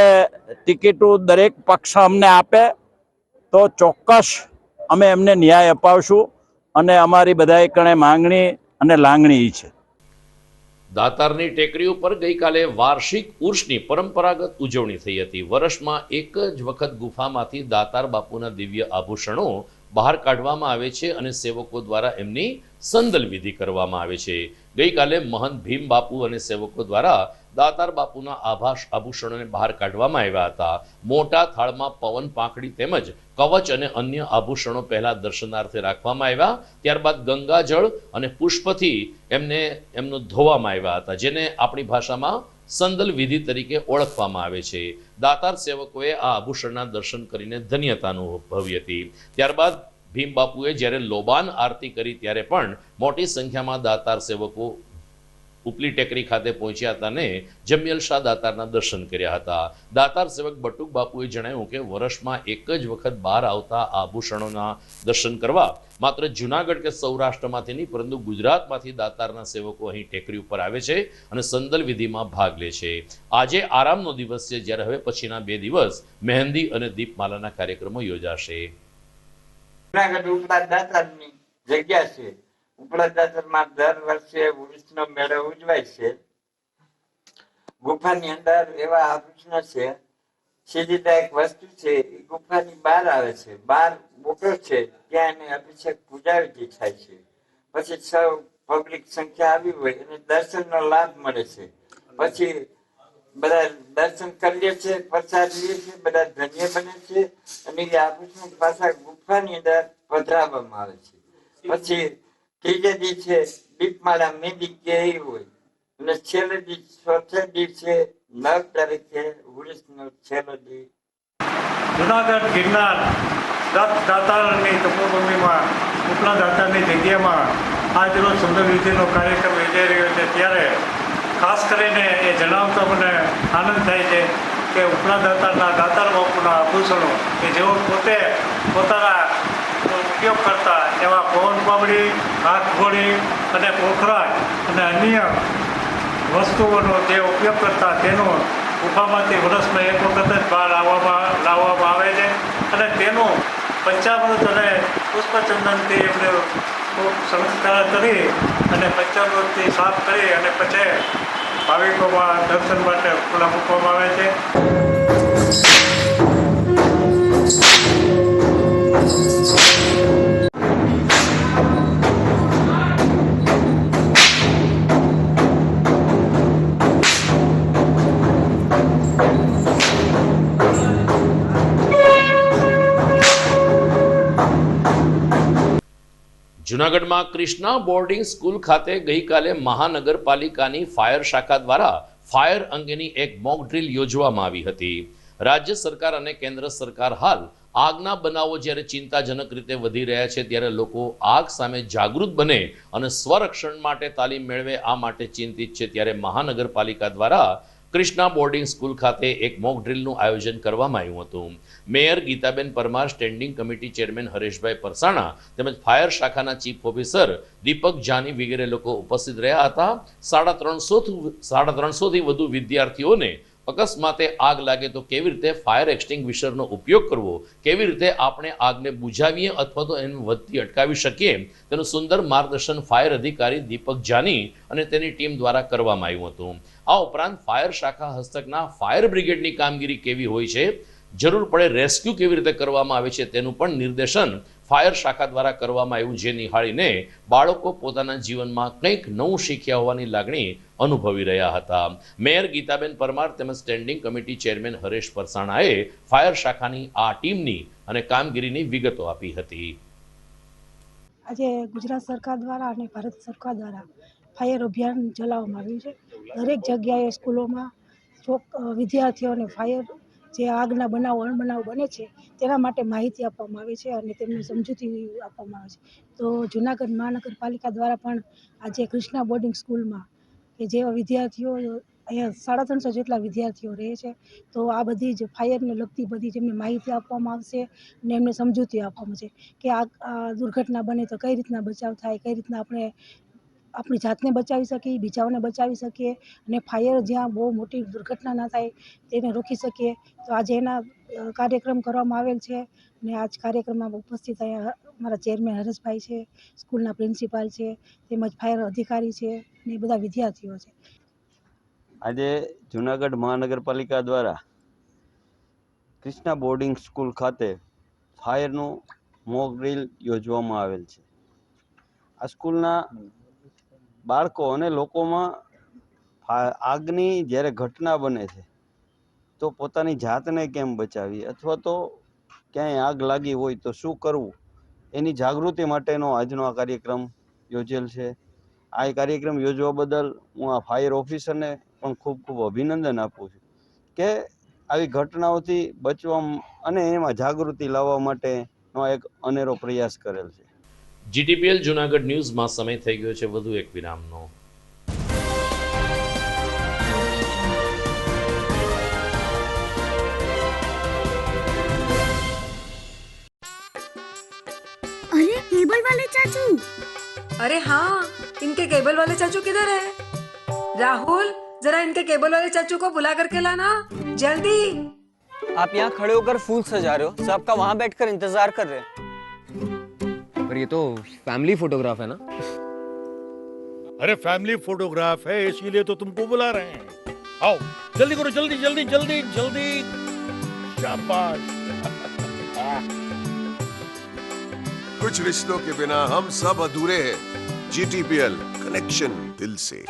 ટિકિટો દરેક પક્ષ અમને આપે તો ચોક્કસ અમે એમને ન્યાય અપાવશું. અને અમારી બધાએ કણે માંગણી અને લાગણી છે. દાતારની ટેકરી ઉપર ગઈકાલે વાર્ષિક ઉર્ષની પરંપરાગત ઉજવણી થઈ હતી. વર્ષમાં એક જ વખત ગુફામાંથી દાતાર બાપુના દિવ્ય આભૂષણો બહાર કાઢવામાં આવે છે અને સેવકો દ્વારા એમની સંદલ વિધિ કરવામાં આવે છે. ગઈકાલે મહંત ભીમ બાપુ અને સેવકો દ્વારા દાતાર બાપુના આભૂષણોને બહાર કાઢવામાં આવ્યા હતા. મોટા થાળમાં પવન પાંખડી તેમજ કવચ અને અન્ય આભૂષણો પહેલા દર્શનાર્થે રાખવામાં આવ્યા. ત્યારબાદ ગંગાજળ અને પુષ્પથી એમને ધોવામાં આવ્યા હતા, જેને આપણી ભાષામાં સંદલ વિધિ તરીકે ઓળખવામાં આવે છે. દાતાર સેવકોએ આ આભૂષણના દર્શન કરીને ધન્યતા અનુભવી હતી. ત્યારબાદ ભીમ બાપુએ જ્યારે લોબાન આરતી કરી ત્યારે પણ મોટી સંખ્યામાં દાતાર સેવકો ઉપલી ટેકરી ખાતે પહોંચ્યા હતા અને જમિયલ શાહ દાતારના દર્શન કર્યા હતા. દાતાર સેવક બટુક બાપુએ જણાવ્યું કે વર્ષમાં એક જ વખત બહાર આવતા આભૂષણોના દર્શન કરવા માત્ર જુનાગઢ કે સૌરાષ્ટ્રમાંથી નહીં પરંતુ ગુજરાતમાંથી દાતારના સેવકો અહીં ટેકરી ઉપર આવે છે અને સંદલ વિધિમાં ભાગ લે છે. આજે આરામનો દિવસ છે, જ્યારે હવે પછીના 2 દિવસ મહેંદી અને દીપમાલાના કાર્યક્રમો યોજાશે. જુનાગઢ ઉપલા દાતારની જગ્યા છે. ઉપલા દાતારમાં દર વર્ષે ઉર્ષનો મેળો ઉજવાય છે. ગુફાની અંદર એવા આભૂષણો છે, સીધીદાયક વસ્તુ છે, એ ગુફાની બહાર આવે છે. બહાર બોટો છે, ત્યાં એને અભિષેક પૂજાવિધિ થાય છે. પછી સૌ પબ્લિક સંખ્યા આવી હોય અને દર્શનનો લાભ મળે છે. પછી બધા દર્શન કરીએ છીએ, પ્રસાદ લઈએ છીએ, બધા ધન્ય બને છે અને એ આભૂષણ પાછા ગુફાની અંદર પધરાવવામાં આવે છે. પછી ત્રીજે દિવસે દીપમાળા મેદી કે હોય અને છેલ્લે દિવસ ચોથે દિવસે 9 તારીખે ઉર્ષનો છેલ્લો દિવસ. જુનાગઢ ગિરનાર દાતારની તપોભૂમિમાં ઉપલા દાતારની જગ્યામાં આજ રોજ સંદલ વિધિનો કાર્યક્રમ યોજાઈ રહ્યો છે. ત્યારે ખાસ કરીને એ જણાવતા મને આનંદ થાય છે કે ઉપલા દાતારના દાતાર બાપુના આભૂષણો કે જેઓ પોતે પોતાના ઉપયોગ કરતા એવા પવન પાવડી, હાથ ઘોડી અને પોખરાજ અને અન્ય વસ્તુઓનો જે ઉપયોગ કરતા તેનો ગુફામાંથી વર્ષમાં એક વખત જ બહાર લાવવામાં આવે છે અને તેનું પંચામૃત અને પુષ્પચંદનથી એમને ખૂબ સંસ્કાર કરી અને પંચામૃતથી સાફ કરી અને પછી ભાવિકોમાં દર્શન માટે ખુલ્લા મૂકવામાં આવે છે. જૂનાગઢમાં કૃષ્ણા બોર્ડિંગ સ્કૂલ ખાતે ગઈકાલે મહાનગરપાલિકાની ફાયર શાખા દ્વારા ફાયર અંગેની એક મોક ડ્રીલ યોજવામાં આવી હતી. રાજ્ય સરકાર અને કેન્દ્ર સરકાર હાલ આગના બનાવો જ્યારે ચિંતાજનક રીતે વધી રહ્યા છે ત્યારે લોકો આગ સામે જાગૃત બને અને સ્વરક્ષણ માટે તાલીમ મેળવે આ માટે ચિંતિત છે. ત્યારે મહાનગરપાલિકા દ્વારા કૃષ્ણા બોર્ડિંગ સ્કૂલ ખાતે એક મોક ડ્રીલનું આયોજન કરવામાં આવ્યું હતું. Mayor Gitaben Parmar, standing committee chairman Hareshbhai Parsana તેમજ ફાયર શાખાના ચીફ ઓફિસર દીપક જાની વગેરે લોકો ઉપસ્થિત રહ્યા હતા. 350થી વધુ વિદ્યાર્થીઓને અકસ્માતે આગ લાગે તો કેવી રીતે ફાયર એક્સટિંગ્વિશરનો ઉપયોગ કરવો, કેવી રીતે આપણે આગને બુઝાવીએ અથવા તો એને વધતી અટકાવી શકીએ તેનું સુંદર માર્ગદર્શન ફાયર અધિકારી દીપક જાની અને તેની ટીમ દ્વારા કરવામાં આવ્યું હતું. આ ઉપરાંત ફાયર શાખા હસ્તકના ફાયર બ્રિગેડની કામગીરી કેવી હોય છે, જરૂર પડે રેસ્ક્યુ કેવી રીતે કરવામાં આવે છે તેનું પણ નિર્દેશન ફાયર શાખા દ્વારા કરવામાં આવ્યું, જે નિહાળીને બાળકો પોતાના જીવનમાં કંઈક નવું શીખ્યા હોવાની લાગણી અનુભવી રહ્યા હતા. મેયર ગીતાબેન પરમાર તેમજ સ્ટેન્ડિંગ કમિટી ચેરમેન હરેશ પરસાણાએ ફાયર શાખાની આ ટીમની અને કામગીરીની વિગતો આપી હતી. આજે ગુજરાત સરકાર દ્વારા અને ભારત સરકાર દ્વારા ફાયર અભિયાન ચલાવવામાં આવ્યું છે. દરેક જગ્યાએ સ્કૂલોમાં વિદ્યાર્થીઓને ફાયર જે આગના બનાવ અણબનાવ બને છે તેના માટે માહિતી આપવામાં આવે છે અને તેમને સમજૂતી આપવામાં આવે છે. તો જૂનાગઢ મહાનગરપાલિકા દ્વારા પણ આજે કૃષ્ણા બોર્ડિંગ સ્કૂલમાં કે જેવા વિદ્યાર્થીઓ અહીંયા 350 જેટલા વિદ્યાર્થીઓ રહે છે, તો આ બધી જ ફાયરને લગતી બધી જેમને માહિતી આપવામાં આવશે અને એમને સમજૂતી આપવામાં છે કે આ દુર્ઘટના બને તો કઈ રીતના બચાવ થાય, કઈ રીતના આપણે આપણી જાતને બચાવી શકીએ, બીજાઓને બચાવી શકીએ અને ફાયર જ્યાં બહુ મોટી દુર્ઘટના ના થાય તેને રોકી શકીએ. તો આજે એના કાર્યક્રમ કરવામાં આવેલ છે અને આજ કાર્યક્રમમાં ઉપસ્થિત અહીંયા અમારા ચેરમેન હરેશભાઈ છે, સ્કૂલના પ્રિન્સિપાલ છે, તેમજ ફાયર અધિકારી છે અને બધા વિદ્યાર્થીઓ છે. આજે જૂનાગઢ મહાનગરપાલિકા દ્વારા કૃષ્ણા બોર્ડિંગ સ્કૂલ ખાતે ફાયરનું મોક ડ્રીલ યોજવામાં આવેલ છે. આ સ્કૂલના બાળકો અને લોકોમાં આગની જ્યારે ઘટના બને છે તો પોતાની જાતને કેમ બચાવી અથવા તો ક્યાંય આગ લાગી હોય તો શું કરવું એની જાગૃતિ માટેનો આજનો આ કાર્યક્રમ યોજેલ છે. આ કાર્યક્રમ યોજવા બદલ હું આ ફાયર ઓફિસરને પણ ખૂબ ખૂબ અભિનંદન આપું છું કે આવી ઘટનાઓથી બચવા અને એમાં જાગૃતિ લાવવા માટેનો એક અનેરો પ્રયાસ કરેલ છે. GTPL જૂનાગઢ ન્યૂઝમાં સમય થઈ ગયો છે વધુ એક વિરામનો. अरे केबल वाले चाचू, अरे हाँ, इनके केबल वाले चाचू किधर है? राहुल, जरा इनके केबल वाले चाचू को बुला करके लाना जल्दी. आप यहाँ खड़े होकर फूल सजा रहे हो, सबका वहाँ बैठकर इंतजार कर रहे हैं. पर ये तो फैमिली फोटोग्राफ है ना? अरे फैमिली फोटोग्राफ है इसीलिए तो तुमको बुला रहे हैं. आओ जल्दी करो, जल्दी जल्दी जल्दी जल्दी. शाबाश. कुछ रिश्तों के बिना हम सब अधूरे हैं. GTPL कनेक्शन दिल से.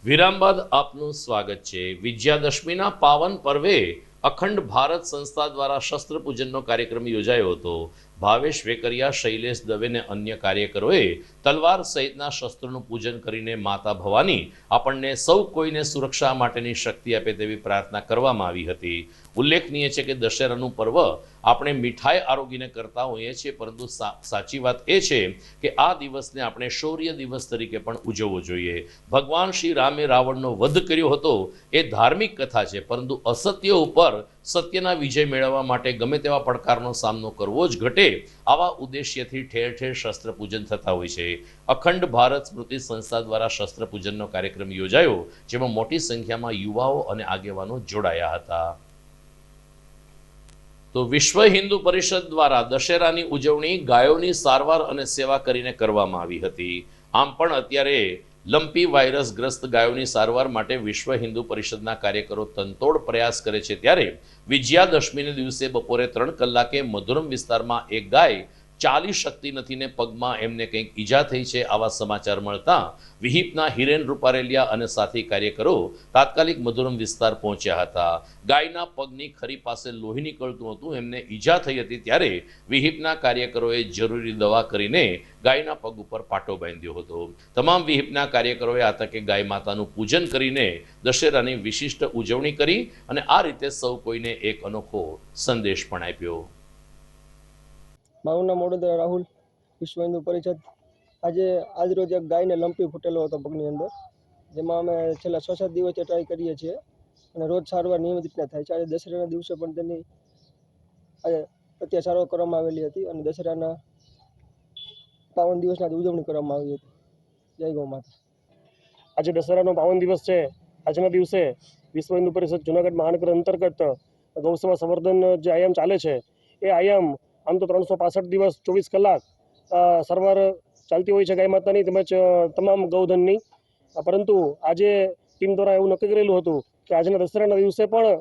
વિરામ બાદ આપનું સ્વાગત છે. વિજયાદશમીના પાવન પર્વે અખંડ ભારત સંસ્થા દ્વારા શસ્ત્ર પૂજનનો કાર્યક્રમ યોજાયો હતો. ભાવેશ વેકરિયા, શૈલેષ દવે અને અન્ય કાર્યકરોએ તલવાર સહિતના શસ્ત્રોનું પૂજન કરીને માતા ભવાની આપણને સૌ કોઈને સુરક્ષા માટેની શક્તિ આપે તેવી પ્રાર્થના કરવામાં આવી હતી. ઉલ્લેખનીય છે કે દશેરાનું પર્વ આપણે મીઠાઈ આરોગીને કરતા હોઈએ છીએ, પરંતુ સાચી વાત એ છે કે આ દિવસને આપણે શૌર્ય દિવસ તરીકે પણ ઉજવવો જોઈએ. ભગવાન શ્રી રામે રાવણનો વધ કર્યો હતો એ ધાર્મિક કથા છે, પરંતુ અસત્ય ઉપર સત્યના વિજય મેળવવા માટે ગમે તેવા પડકારનો સામનો કરવો જ ઘટે, આવા ઉદ્દેશ્યથી ઠેર ઠેર શસ્ત્ર પૂજન થતા હોય છે. અખંડ ભારત સ્મૃતિ સંસ્થા દ્વારા શસ્ત્ર પૂજનનો કાર્યક્રમ યોજાયો, જેમાં મોટી સંખ્યામાં યુવાઓ અને આગેવાનો જોડાયા હતા. તો વિશ્વ હિન્દુ પરિષદ દ્વારા દશેરાની ઉજવણી ગાયોની સારવાર અને સેવા કરીને કરવામાં આવી હતી. આમ પણ અત્યારે લંપી વાયરસગ્રસ્ત ગાયોની સારવાર માટે વિશ્વ હિન્દુ પરિષદના કાર્યકરો તનતોડ પ્રયાસ કરે છે. ત્યારે વિજયાદશમીને દિવસે બપોરે 3 કલાકે મધુરમ વિસ્તારમાં એક ગાય ચાલી શકતી નથી ને પગમાં એમને કંઈક ઈજા થઈ છે. આવા સમાચાર મળતા વિહિપના હિરેન રૂપારેલિયા અને સાથી કાર્યકરો તાત્કાલિક મધુરમ વિસ્તાર પહોંચ્યા હતા. ગાયના પગની ખરી પાસે લોહી નીકળતું હતું, એમને ઈજા થઈ હતી. ત્યારે વિહિપના કાર્યકરોએ જરૂરી દવા કરીને ગાયના પગ ઉપર પાટો બાંધ્યો હતો. તમામ વિહિપના કાર્યકરોએ આ તકે ગાય માતાનું પૂજન કરીને દશેરાની વિશિષ્ટ ઉજવણી કરી અને આ રીતે સૌ કોઈને એક અનોખો સંદેશ પણ આપ્યો. મારું નામ વડોદરા રાહુલ, વિશ્વ હિન્દુ પરિષદ. આજરોજ એક ગાયને લંપી ફૂટેલો હતો પગની અંદર, જેમાં અમે છેલ્લા 6-7 દિવસથી ટ્રાય કરીએ છીએ અને રોજ સારવાર નિયમિત રીતે થાય છે. આજે દશેરાના દિવસે પણ તેની આજે અત્યારે સારવાર કરવામાં આવેલી હતી અને દશેરાના 52 દિવસના ઉજવણી કરવામાં આવી હતી. જય ગૌ માતા. આજે દશેરાનો 52 દિવસ છે. આજના દિવસે વિશ્વ હિન્દુ પરિષદ જૂનાગઢ મહાનગર અંતર્ગત ગૌસેવા સંવર્ધન જે આયામ ચાલે છે, એ આયામ આમ તો 365 દિવસ 24 કલાક સારવાર ચાલતી હોય છે ગાય માતાની તેમજ તમામ ગૌધનની. પરંતુ આજે ટીમ દ્વારા એવું નક્કી કરેલું હતું કે આજના દશેરાના દિવસે પણ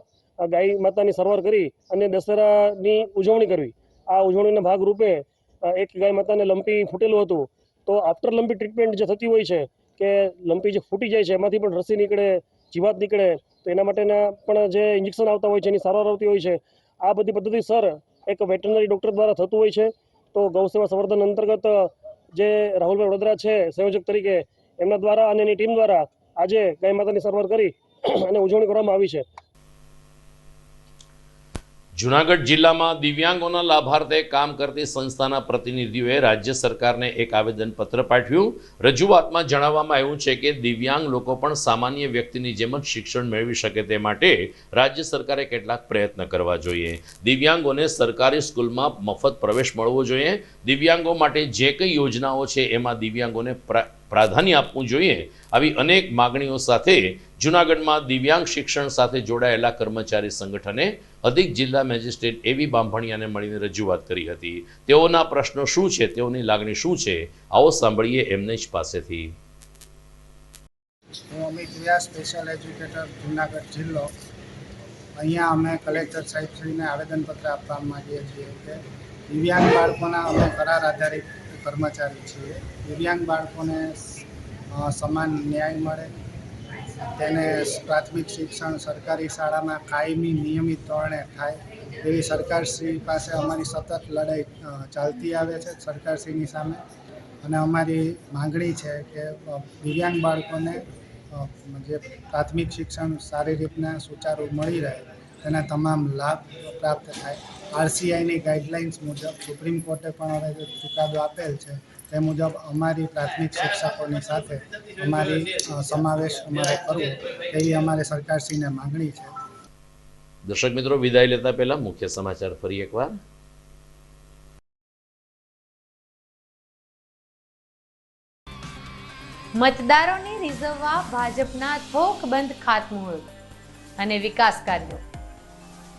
ગાય માતાની સારવાર કરી અને દશેરાની ઉજવણી કરવી. આ ઉજવણીના ભાગરૂપે એક ગાય માતાને લંપી ફૂટેલું હતું. તો આફ્ટર લંપી ટ્રીટમેન્ટ જે થતી હોય છે કે લંપી જે ફૂટી જાય છે એમાંથી પણ રસી નીકળે, જીવાત નીકળે, તો એના માટેના પણ જે ઇન્જેક્શન આવતા હોય છે, એની સારવાર આવતી હોય છે. આ બધી પદ્ધતિ સર એક વેટરનરી ડૉક્ટર દ્વારા થતું હોય છે. તો ગૌસેવા સંવર્ધન અંતર્ગત જે રાહુલભાઈ વડોદરા છે સંયોજક તરીકે, એમના દ્વારા અને એની ટીમ દ્વારા આજે ગાય માતાની સારવાર કરી અને ઉજવણી કરવામાં આવી છે. જૂનાગઢ જિલ્લામાં દિવ્યાંગોના લાભાર્થે કામ કરતી સંસ્થાના પ્રતિનિધિઓએ રાજ્ય સરકારને એક આવેદનપત્ર પાઠવ્યું. રજૂઆતમાં જણાવવામાં આવ્યું છે કે દિવ્યાંગ લોકો પણ સામાન્ય વ્યક્તિની જેમ જ શિક્ષણ મેળવી શકે તે માટે રાજ્ય સરકારે કેટલાક પ્રયત્ન કરવા જોઈએ. દિવ્યાંગોને સરકારી સ્કૂલમાં મફત પ્રવેશ મળવો જોઈએ. દિવ્યાંગો માટે જે કંઈ યોજનાઓ છે એમાં દિવ્યાંગોને પ્રાધાન્ય આપવું જોઈએ. આવી અનેક માગણીઓ સાથે જૂનાગઢમાં દિવ્યાંગ શિક્ષણ સાથે જોડાયેલા કર્મચારી સંગઠને અધિક જિલ્લા મેજિસ્ટ્રેટ એવી બાંભણિયાને મળીને રજૂઆત કરી હતી. તેઓના પ્રશ્નો શું છે, તેઓની લાગણી શું છે, આવો સાંભળીએ એમને જ પાસેથી. હું અમિત વ્યાસ, સ્પેશિયલ એજ્યુકેટર, જૂનાગઢ જિલ્લો. અહીંયા અમે કલેક્ટર સાહેબશ્રીને આવેદનપત્ર આપવા માંગીએ છીએ કે દિવ્યાંગ બાળકોના અમે કરાર આધારિત કર્મચારી છીએ. દિવ્યાંગ બાળકોને સમાન ન્યાય મળે, તેને પ્રાથમિક શિક્ષણ સરકારી શાળામાં કાયમી નિયમિત ધોરણે થાય, એવી સરકારશ્રી પાસે અમારી સતત લડાઈ ચાલતી આવે છે સરકારશ્રીની સામે. અને અમારી માંગણી છે કે દિવ્યાંગ બાળકોને જે પ્રાથમિક શિક્ષણ સારી રીતના સુચારુ મળી રહે, તેના તમામ લાભ પ્રાપ્ત થાય. RCIની ગાઈડલાઇન્સ મુજબ સુપ્રીમ કોર્ટે પણ હવે ચુકાદો આપેલ છે, તે મુજબ અમારી પ્રાથમિક શિક્ષકોની સાથે અમારી સમાવેશ અમારે કરવો, એવી અમારે સરકારશ્રીને માંગણી છે. દર્શક મિત્રો, વિદાય લેતા પહેલા મુખ્ય સમાચાર ફરી એકવાર. મતદારોને રીઝવવા ભાજપના થોકબંધ ખાતમુહૂર્ત અને વિકાસ કાર્યો.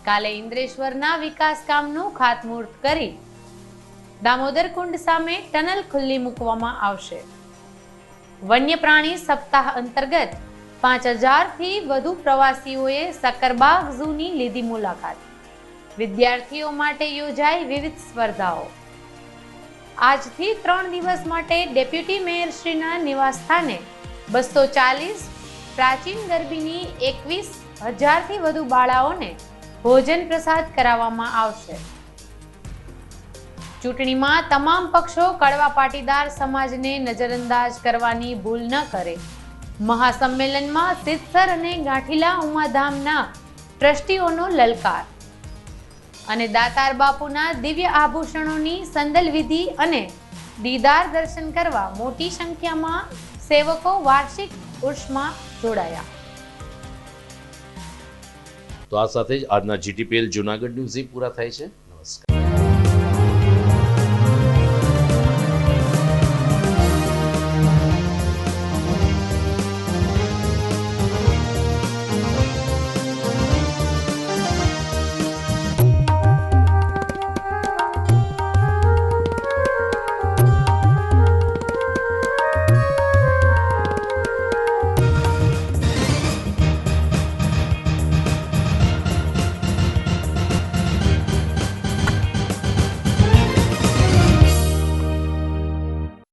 કાલે ઇન્દ્રેશ્વરના વિકાસ કામનું ખાતમુહૂર્ત કરી દામોદર કુંડ સામે ટનલ ખુલ્લી મૂકવામાં આવશે. વન્ય પ્રાણી સપ્તાહ અંતર્ગત 5000થી વધુ પ્રવાસીઓએ સક્કરબાગ ઝૂની લીધી મુલાકાત. વિદ્યાર્થીઓ માટે યોજાઈ વિવિધ સ્પર્ધાઓ. આજથી 3 દિવસ માટે ડેપ્યુટી મેયરશ્રીના નિવાસસ્થાને 240 પ્રાચીન ગરબીની 21000થી વધુ બાળાઓને ભોજન પ્રસાદ કરાવવામાં આવશે. ચૂંટણીમાં તમામ પક્ષો કડવા પાટીદાર સમાજને નજરઅંદાજ કરવાની ભૂલ ન કરે. મહાસંમેલનમાં સિદ્ધસર અને ગાંઠીલા ઉમાધામના ટ્રસ્ટીઓનો લલકાર. અને દાતાર બાપુના દિવ્ય આભૂષણોની સંદલ વિધિ અને દીદાર દર્શન કરવા મોટી સંખ્યામાં સેવકો વાર્ષિક ઉર્ષમાં જોડાયા. તો આ સાથે જ આજના GTPL જૂનાગઢ ન્યૂઝ પૂરા થાય છે.